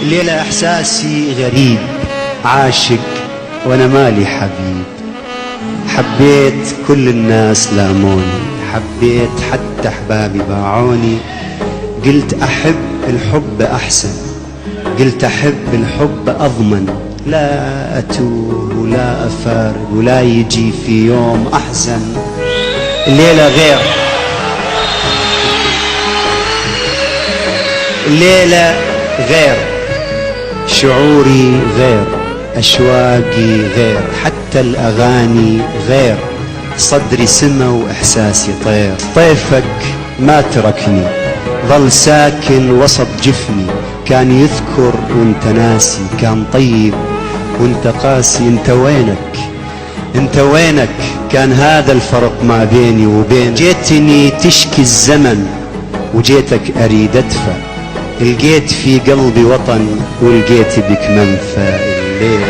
الليلة إحساسي غريب، عاشق وأنا مالي حبيب. حبيت كل الناس لاموني، حبيت حتى أحبابي باعوني. قلت أحب الحب أحسن، قلت أحب الحب أضمن. لا أتوه ولا أفارق ولا يجي في يوم أحزن. الليلة غير، الليلة غير، شعوري غير، أشواقي غير، حتى الأغاني غير. صدري سما وإحساسي طير. طيفك ما تركني، ظل ساكن وسط جفني. كان يذكر وانت ناسي، كان طيب وانت قاسي. انت وينك؟ انت وينك؟ كان هذا الفرق ما بيني وبين. جيتني تشكي الزمن وجيتك أريد أدفع. لقيت في قلبي وطن ولقيت بك منفى الليل.